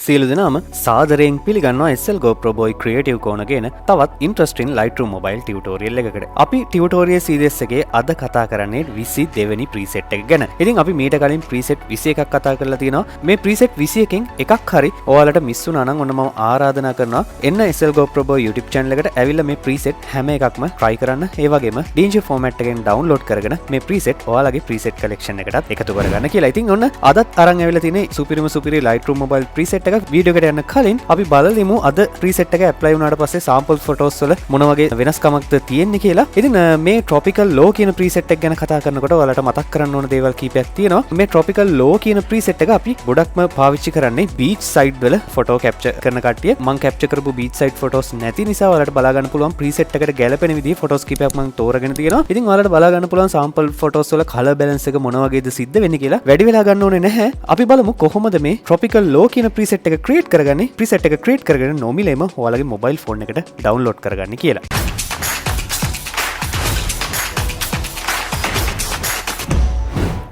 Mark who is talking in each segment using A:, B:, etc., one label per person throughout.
A: සියලු දෙනාම සාදරයෙන් පිළිගන්නවා SL GoPro Boy Creative Corner කියන තවත් interesting Lightroom mobile tutorial එකකට. අපි tutorial series එකේ අද කතා කරන්නේ 22 වෙනි preset එක ගැන. ඉතින් අපි මීට කලින් preset 21ක් කතා කරලා තියෙනවා. මේ preset 21කින් එකක් හරි ඔයාලට මිස් වුණා නම් ඔන්න මම ආරාධනා කරනවා එන්න SL GoPro Boy YouTube channel එකට ඇවිල්ලා මේ preset හැම එකක්ම try කරන්න. ඒ වගේම DNG format එකෙන් download කරගෙන මේ preset ඔයාලගේ preset collection එකටත් එකතු කරගන්න කියලා. ඉතින් ඔන්න අදත් අරන් ඇවිල්ලා තියෙන්නේ සුපිරි Lightroom mobile preset එකක්. වීඩියෝ එකට යන්න කලින් අපි බලමු අද preset එක apply වුණාට පස්සේ sample photos වල මොන වගේ වෙනස්කමක්ද තියෙන්නේ කියලා. ඉතින් මේ tropical low කියන preset එක ගැන කතා කරනකොට ඔයාලට මතක් කරන්න ඕන දේවල් කීපයක් තියෙනවා. මේ tropical low කියන preset එක අපි ගොඩක්ම පාවිච්චි කරන්නේ beach side වල photo capture කරන කට්ටිය. මම capture කරපු beach side photos නැති නිසා ඔයාලට බලා ගන්න පුළුවන් preset එකට ගැලපෙන විදිහේ photos කීපයක් මම තෝරගෙන තියෙනවා. ඉතින් ඔයාලට බලා ගන්න පුළුවන් sample photos වල color balance එක මොන වගේද සිද්ධ වෙන්නේ කියලා. වැඩි වෙලා ගන්න ඕනේ නැහැ. අපි බලමු කොහොමද මේ tropical low කියන preset එක create කරගන්නේ. preset එක create කරගෙන නොමිලේම ඔයාලගේ mobile phone එකට download කරගන්න කියලා.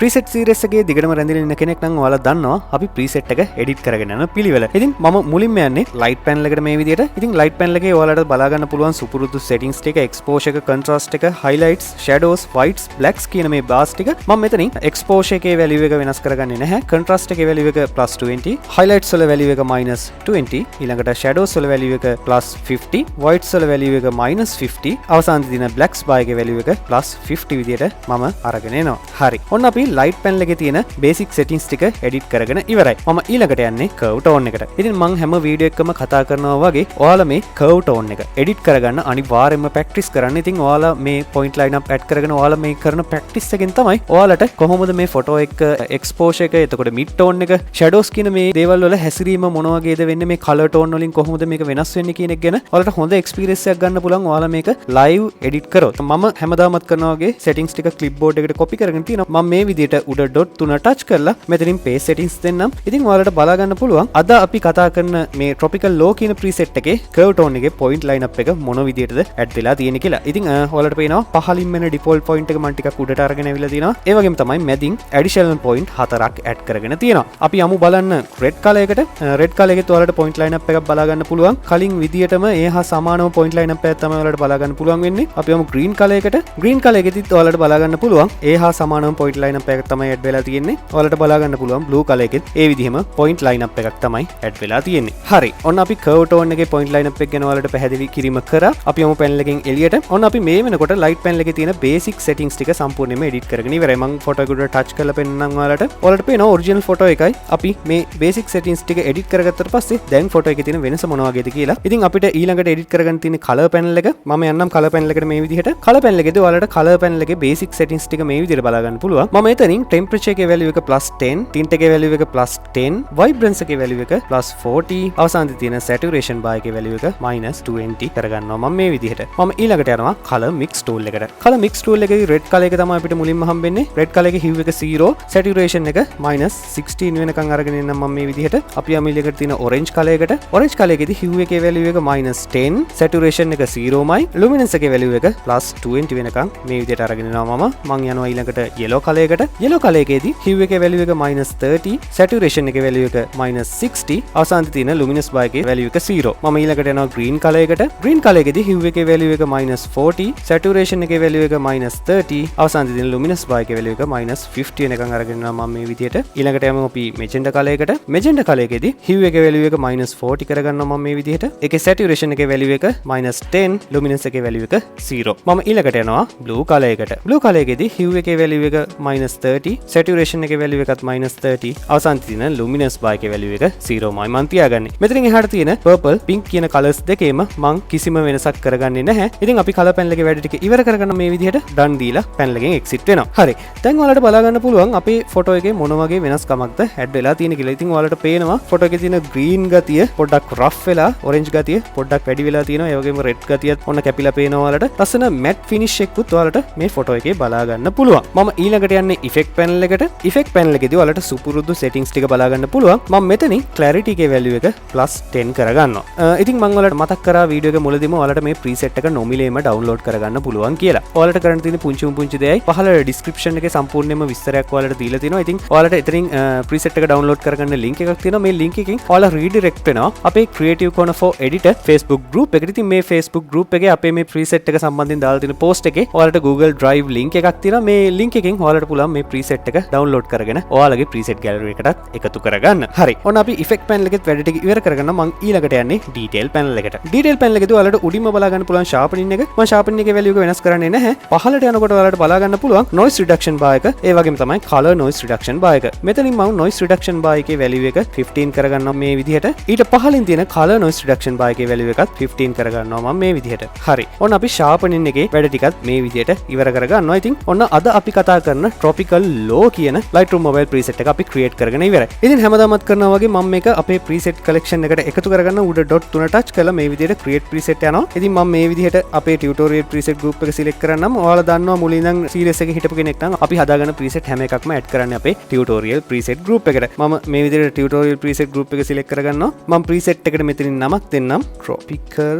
A: preset series එකේ දිගටම රැඳිලා ඉන්න කෙනෙක් නම් ඔයාලා දන්නවා අපි preset එක edit කරගෙන යන පිළිවෙල. ඉතින් මම මුලින්ම යන්නේ light panel එකට මේ විදිහට. ඉතින් light panel එකේ ඔයාලට බලා ගන්න පුළුවන් සුපුරුදු settings ටික, exposure එක, contrast එක, highlights, shadows, whites, blacks කියන මේ bars ටික මම මෙතනින් exposure එකේ value එක වෙනස් කරගන්නේ නැහැ. contrast එකේ value එක +20, highlights වල value එක -20, ඊළඟට shadows වල value එක +50, whites වල value එක -50, අවසානයේදී දින blacks bar එකේ value එක +50 විදිහට මම අරගෙන එනවා. හරි. ඔන්න අපි light panel එකේ තියෙන basic settings ටික edit කරගෙන ඉවරයි. මම ඊළඟට යන්නේ curve tone එකට. ඉතින් මම හැම වීඩියෝ එකකම කතා කරනවා වගේ ඔයාලා මේ curve tone එක edit කරගන්න අනිවාර්යයෙන්ම practice කරන්න. ඉතින් ඔයාලා මේ point line up add කරගෙන ඔයාලා මේ කරන practice එකෙන් තමයි ඔයාලට කොහොමද මේ photo එක exposure එක, එතකොට mid tone එක, shadows කියන මේ දේවල් වල හැසිරීම මොන වගේද වෙන්නේ, මේ color tone වලින් කොහොමද මේක වෙනස් වෙන්නේ කියන එක ගැන ඔයාලට හොඳ experience එකක් ගන්න පුළුවන් ඔයාලා මේක live edit කරොත්. මම හැමදාමත් කරනවා වගේ settings ටික clipboard එකට copy කරගෙන තියෙනවා. මම මේ විදිහට උඩ dot 3 touch කරලා මෙතනින් paste settings දෙන්නම්. ඉතින් ඔයාලට බලා ගන්න පුළුවන් අද අපි කතා කරන මේ tropical low කියන preset එකේ curve tone එකේ point line up එක මොන විදිහටද add වෙලා තියෙන්නේ කියලා. ඉතින් ඔයාලට පේනවා පහලින්ම එන default point එක මම ටිකක් උඩට අරගෙන අවිලා තියෙනවා. ඒ වගේම තමයි මැදින් additional point 4ක් add කරගෙන තියෙනවා. අපි යමු බලන්න red color එකට. red color එකේ ඔයාලට point line up එකක් බලා ගන්න පුළුවන්. කලින් විදිහටම ඒ හා සමානව point line up එකක් තමයි ඔයාලට බලා ගන්න පුළුවන් වෙන්නේ. අපි යමු green color එකට. green color එකේදීත් ඔයාලට බලා ගන්න පුළුවන් ඒ හා සමානව point line up එකක් තමයි add වෙලා තියෙන්නේ. ඔයාලට බලා ගන්න පුළුවන් blue color එකෙත් ඒ විදිහම point line up එකක් තමයි add වෙලා තියෙන්නේ. හරි. ඔන්න අපි curve tone එකේ point line up එක ගැන ඔයාලට පැහැදිලි කිරීම කරා. අපි යමු panel එකෙන් එළියට. ඔන්න අපි මේ වෙනකොට light panel එකේ තියෙන basic settings ටික සම්පූර්ණයෙන්ම edit කරගෙන ඉවරයි. මම photo එක උඩ touch කරලා පෙන්නන්නම් ඔයාලට. ඔයාලට පේනවා original photo එකයි අපි මේ basic settings ටික edit කරගත්තට පස්සේ දැන් photo එකේ තියෙන වෙනස මොන වගේද කියලා. ඉතින් අපිට ඊළඟට edit කරගන්න තියෙන color panel එක. මම යන්නම් color panel එකට මේ විදිහට. color panel එකේදී ඔයාලට color panel එකේ basic settings ටික මේ විදිහට බලා ගන්න පුළුවන්. මම එතනින් temperature එකේ value එක +10, tint එකේ value එක +10, vibrance එකේ value එක +40, අවසානයේ තියෙන saturation bar එකේ value එක -20 කරගන්නවා මම මේ විදිහට. මම ඊළඟට යනවා color mix tool එකට. color mix tool එකේ red color එක තමයි අපිට මුලින්ම හම්බෙන්නේ. red color එකේ hue එක 0, saturation එක -16 වෙනකන් අරගෙන එන්නම් මම මේ විදිහට. අපි යමු ඊළඟට තියෙන orange color එකට. orange color එකේදී hue එකේ value එක -10, saturation එක 0මයි, luminance එකේ value එක +20 වෙනකන් මේ විදිහට අරගෙන එනවා මම. මම යනවා ඊළඟට yellow color එකට. yellow color එකේදී hue එකේ value එක -30, saturation එකේ value එක -60, අවසානයේ තියෙන luminance bar එකේ value එක 0. මම ඊළඟට යනවා green color එකට. green color එකේදී hue එකේ value එක -40, saturation එකේ value එක -30, අවසානයේ තියෙන luminance bar එකේ value එක -50 වෙනකන් අරගෙන යනවා මම මේ විදිහට. ඊළඟට යමු අපි magenta color එකට. magenta color එකේදී hue එකේ value එක -40 කරගන්නවා මම මේ විදිහට. ඒකේ saturation එකේ value එක -10, luminance එකේ value එක 0. මම ඊළඟට යනවා blue color එකට. blue color එකේදී hue එකේ value එක -30, saturation එකේ value එකත් -30, අවසානයේ තියෙන luminance bar එකේ value එක 0මයි මම තියාගන්නේ. මෙතනින් එහාට තියෙන purple, pink කියන colors දෙකේම මම කිසිම වෙනසක් කරගන්නේ නැහැ. ඉතින් අපි color panel එකේ වැඩ ටික ඉවර කරගන්න මේ විදිහට done දීලා panel එකෙන් exit වෙනවා. හරි. දැන් ඔයාලට බලා ගන්න පුළුවන් අපේ photo එකේ මොන වගේ වෙනස්කමක්ද add වෙලා තියෙන කියලා. ඉතින් ඔයාලට පේනවා photo එකේ තියෙන green ගතිය පොඩ්ඩක් rough වෙලා, orange ගතිය පොඩ්ඩක් වැඩි වෙලා තියෙනවා. ඒ වගේම red ගතියත් ඔන්න කැපිලා පේනවා ඔයාලට. ලස්සන matte finish එකකුත් ඔයාලට මේ photo එකේ බලා ගන්න පුළුවන්. මම ඊළඟට යන්නේ effect panel එකට. effect panel එකේදී ඔයාලට සුපුරුදු settings ටික බලා ගන්න පුළුවන්. මම මෙතනින් clarity එකේ value එක +10 කරගන්නවා. ඉතින් මම ඔයාලට මතක් කරා වීඩියෝ එක මුලදීම ඔයාලට මේ preset එක නොමිලේම download කරගන්න පුළුවන් කියලා. ඔයාලට කරන්න තියෙන පුංචි දෙයයි පහළ description එකේ සම්පූර්ණයෙන්ම විස්තරයක් ඔයාලට දීලා තියෙනවා. ඉතින් ඔයාලට එතනින් preset එක download කරගන්න link එකක් තියෙනවා. මේ link එකෙන් ඔයාලා redirect වෙනවා අපේ Creative Corner for Editor Facebook group එකට. ඉතින් මේ Facebook group එකේ අපේ මේ preset එක සම්බන්ධයෙන් දාලා තියෙන post එකේ ඔයාලට Google Drive link එකක් තියෙනවා. මේ link එකෙන් ඔයාලට පුළුවන් මේ preset එක download කරගෙන ඔයාලගේ preset gallery එකටත් එකතු කරගන්න. හරි. ඔන්න අපි effect panel එකෙත් වැඩ ටික ඉවර කරගන්න මම ඊළඟට යන්නේ detail panel එකට. detail panel එකේදී ඔයාලට උඩින්ම බලා ගන්න පුළුවන් sharpening එක. මම sharpening එකේ value එක වෙනස් කරන්නේ නැහැ. පහළට යනකොට ඔයාලට බලා ගන්න පුළුවන් noise reduction bar එක. ඒ වගේම තමයි color noise reduction bar එක. මෙතනින් මම noise reduction bar එකේ value එක 15 කරගන්නවා මේ විදිහට. ඊට පහළින් තියෙන color noise reduction bar එකේ value එකත් 15 කරගන්නවා මම මේ විදිහට. හරි. ඔන්න අපි sharpening එකේ වැඩ ටිකත් මේ විදිහට ඉවර කරගන්නවා. ඉතින් ඔන්න අද අපි කතා කරන tropical low කියන Lightroom mobile preset එක අපි create කරගෙන ඉවරයි. ඉතින් හැමදාමත් කරනවා වගේ මම මේක අපේ preset collection එකට එකතු කරගන්න උඩ dot 3 touch කරලා මේ විදිහට create preset යනවා. ඉතින් මම මේ විදිහට අපේ tutorial preset group එක select කරන්නම්. ඔයාලා දන්නවා මුලින් ඉඳන් series එකේ හිටපු කෙනෙක් නම් අපි හදාගන්න preset හැම එකක්ම add කරන්නේ අපේ tutorial preset group එකට. මම මේ විදිහට tutorial preset group එක select කරගන්නවා. මම preset එකට මෙතනින් නමක් දෙන්නම් tropical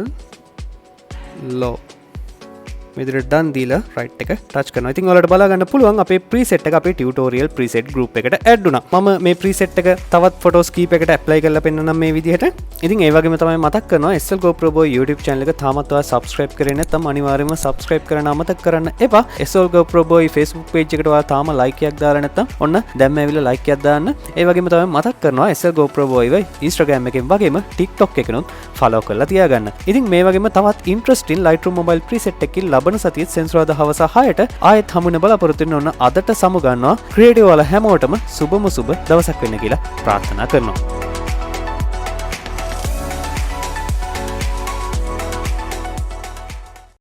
A: low. මෙදිරට done දීලා right එක touch කරනවා. ඉතින් ඔයාලට බලා ගන්න පුළුවන් අපේ preset එක අපේ tutorial preset group එකට add වුණා. මම මේ preset එක තවත් photos කීප එකට apply කරලා පෙන්නනම් මේ විදිහට. ඉතින් ඒ වගේම තමයි මතක් කරනවා SL GoPro Boy YouTube channel එක තාමත් ඔයා subscribe කරේ නැත්නම් අනිවාර්යයෙන්ම subscribe කරන්න අමතක කරන්න එපා. SL GoPro Boy Facebook page එකට ඔයා තාම like එකක් දාලා නැත්නම් ඔන්න දැම්ම ඇවිල්ලා like එකක් දාන්න. ඒ වගේම තමයි මතක් කරනවා SL GoPro Boy ව Instagram එකෙන් වගේම TikTok එකනොත් follow කරලා තියාගන්න. ඉතින් මේ වගේම තවත් interesting Lightroom mobile preset එකකින් ලබන සතියේ සෙන්සුරාදා හවස 6ට ආයෙත් හමු වෙන බලාපොරොත්තු වෙන ඔන්න අදට සමු ගන්නවා. ක්‍රියේටිව් වල හැමෝටම සුබම සුබ දවසක් වෙන්න කියලා ප්‍රාර්ථනා කරනවා.